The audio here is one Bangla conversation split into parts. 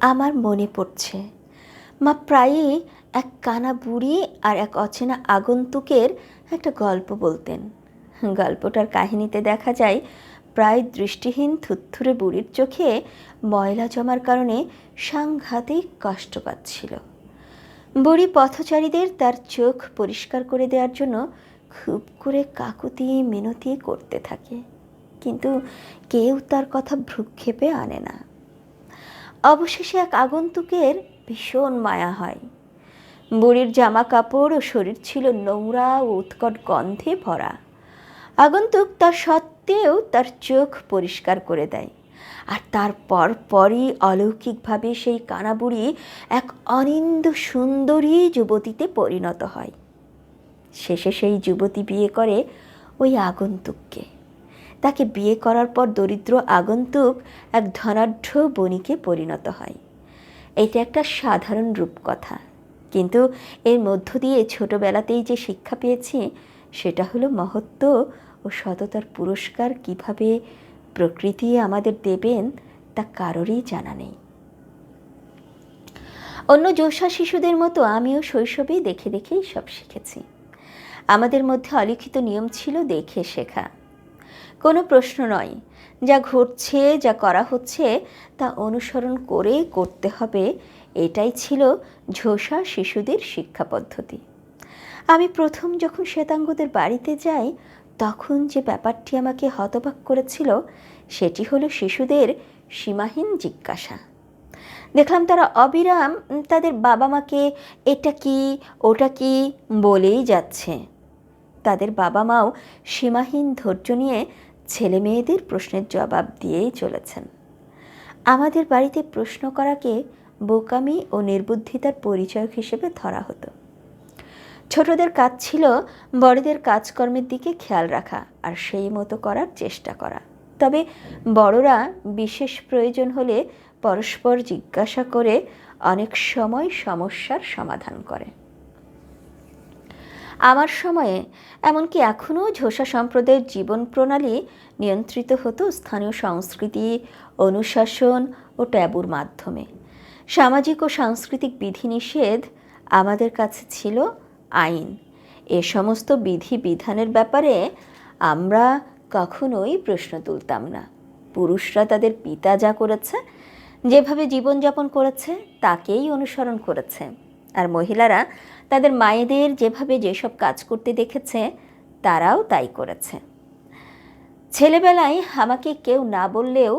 আমার মনে পড়ছে মা প্রায়ই এক কানা বুড়ি আর এক অচেনা আগন্তুকের একটা গল্প বলতেন। গল্পটার কাহিনীতে দেখা যায় প্রায় দৃষ্টিহীন থুত্থুরে বুড়ির চোখে ময়লা জমার কারণে সাংঘাতিক কষ্ট পাচ্ছিল। বুড়ি পথচারীদের তার চোখ পরিষ্কার করে দেওয়ার জন্য খুব করে কাকুতি মিনতি করতে থাকে, কিন্তু কেউ তার কথা ভ্রুক্ষেপে আনে না। অবশেষে এক আগন্তুকের ভীষণ মায়া হয়। বুড়ির জামা কাপড় ও শরীর ছিল নোংরা ও উৎকট গন্ধে ভরা। আগন্তুক তার সত্ত্বেও তার চোখ পরিষ্কার করে দেয়, আর তারপর পরই অলৌকিকভাবে সেই কানা বুড়ি এক অনিন্দ সুন্দরী যুবতীতে পরিণত হয়। শেষে সেই যুবতী বিয়ে করে ওই আগন্তুককে। তাকে বিয়ে করার পর দরিদ্র আগন্তুক এক ধনাঢ্য বণিকে পরিণত হয়। এটা একটা সাধারণ রূপকথা, কিন্তু এর মধ্য দিয়ে ছোটবেলাতেই যে শিক্ষা পেয়েছি সেটা হলো মহত্ব ও সততার পুরস্কার কিভাবে প্রকৃতি আমাদের দেবেন তা কারোরই জানা নেই। অন্য যোষা শিশুদের মতো আমিও শৈশবেই দেখে দেখেই সব শিখেছি। আমাদের মধ্যে অলিখিত নিয়ম ছিল দেখে শেখা। কোনো প্রশ্ন নয়, যা ঘটছে যা করা হচ্ছে তা অনুসরণ করে করতে হবে, এটাই ছিল ঝোষা শিশুদের শিক্ষা পদ্ধতি। আমি প্রথম যখন শ্বেতাঙ্গদের বাড়িতে যাই তখন যে ব্যাপারটি আমাকে হতবাক করেছিল সেটি হলো শিশুদের সীমাহীন জিজ্ঞাসা। দেখলাম তারা অবিরাম তাদের বাবা মাকে এটা কি ওটা কি বলেই যাচ্ছে। তাদের বাবা মাও সীমাহীন ধৈর্য নিয়ে ছেলে মেয়েদের প্রশ্নের জবাব দিয়েই চলেছেন। আমাদের বাড়িতে প্রশ্ন করাকে বোকামি ও নির্বুদ্ধিতার পরিচয় হিসেবে ধরা হতো। ছোটদের কাজ ছিল বড়দের কাজকর্মের দিকে খেয়াল রাখা আর সেই মতো করার চেষ্টা করা, তবে বড়রা বিশেষ প্রয়োজন হলে পরস্পর জিজ্ঞাসা করে অনেক সময় সমস্যার সমাধান করে। আমার সময়ে, এমনকি এখনও ঝোষা সম্প্রদায়ের জীবন প্রণালী নিয়ন্ত্রিত হতো স্থানীয় সংস্কৃতি, অনুশাসন ও ট্যাবুর মাধ্যমে। সামাজিক ও সাংস্কৃতিক বিধিনিষেধ আমাদের কাছে ছিল আইন। এ সমস্ত বিধি বিধানের ব্যাপারে আমরা কখনোই প্রশ্ন তুলতাম না। পুরুষরা তাদের পিতা যা করেছে, যেভাবে জীবনযাপন করেছে তাকেই অনুসরণ করেছে, আর মহিলারা তাদের মায়েদের যেভাবে যেসব কাজ করতে দেখেছে তারাও তাই করেছে। ছেলেবেলায় আমাকে কেউ না বললেও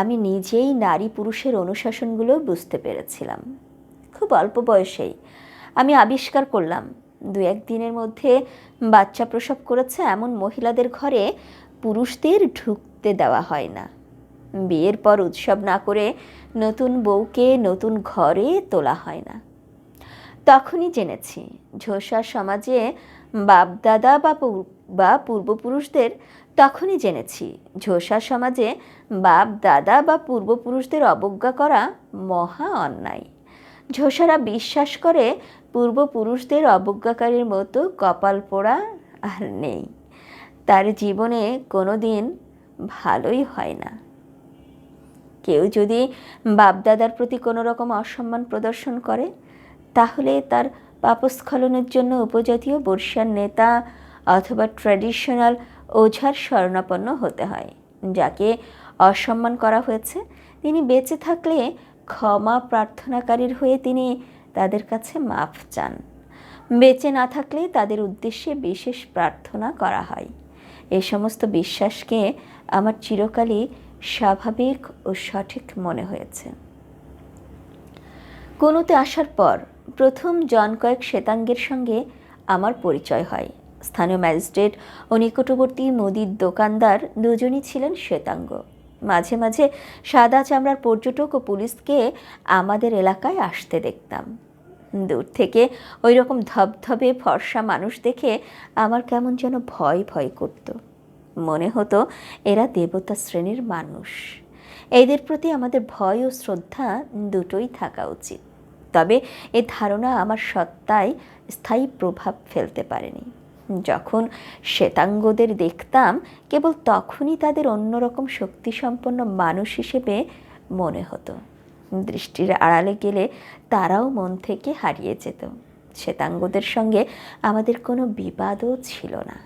আমি নিজেই নারী পুরুষের অনুশাসনগুলো বুঝতে পেরেছিলাম। খুব অল্প বয়সেই আমি আবিষ্কার করলাম 2-1 দিনের মধ্যে বাচ্চা প্রসব করেছে এমন মহিলাদের ঘরে পুরুষদের ঢুকতে দেওয়া হয় না। বিয়ের পর উৎসব না করে নতুন বউকে নতুন ঘরে তোলা হয় না। তখনই জেনেছি ঝোষা সমাজে বাপদাদা বা পূর্বপুরুষদের তখনই জেনেছি ঝোষা সমাজে বাপ দাদা বা পূর্বপুরুষদের অবজ্ঞা করা মহা অন্যায়। ঝোষারা বিশ্বাস করে পূর্বপুরুষদের অবজ্ঞাকারীর মতো কপাল পোড়া আর নেই। তার জীবনে কোনো দিন ভালোই হয় না। কেউ যদি বাপদাদার প্রতি কোনো রকম অসম্মান প্রদর্শন করে তাহলে তার পাপস্খলনের জন্য উপজাতীয় বর্ষিয়ান নেতা অথবা ট্র্যাডিশনাল ওঝার শরণাপন্ন হতে হয়। যাকে অসম্মান করা হয়েছে তিনি বেঁচে থাকলে ক্ষমা প্রার্থনাকারীর হয়ে তিনি তাদের কাছে মাফ চান। বেঁচে না থাকলে তাদের উদ্দেশ্যে বিশেষ প্রার্থনা করা হয়। এই সমস্ত বিশ্বাসকে আমার চিরকালই স্বাভাবিক ও সঠিক মনে হয়েছে। কোনোতে আসার পর প্রথম কয়েক শ্বেতাঙ্গের সঙ্গে আমার পরিচয় হয়। স্থানীয় ম্যাজিস্ট্রেট ও নিকটবর্তী মুদির দোকানদার দুজনই ছিলেন শ্বেতাঙ্গ। মাঝে মাঝে সাদা চামড়ার পর্যটক ও পুলিশকে আমাদের এলাকায় আসতে দেখতাম। দূর থেকে ওই রকম ধবধবে ফর্সা মানুষ দেখে আমার কেমন যেন ভয় ভয় করত। মনে হতো এরা দেবতা শ্রেণীর মানুষ। এদের প্রতি আমাদের ভয় ও শ্রদ্ধা দুটোই থাকা উচিত, তবে এ ধারণা আমার সত্তায় স্থায়ী প্রভাব ফেলতে পারেনি। যখন শ্বেতাঙ্গদের দেখতাম কেবল তখনই তাদের অন্যরকম শক্তিসম্পন্ন মানুষ হিসেবে মনে হতো। দৃষ্টির আড়ালে গেলে তারাও মন থেকে হারিয়ে যেত। শ্বেতাঙ্গদের সঙ্গে আমাদের কোনো বিবাদও ছিল না,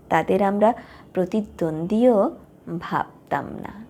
তাদের আমরা প্রতিদ্বন্দ্বীও ভাবতাম না।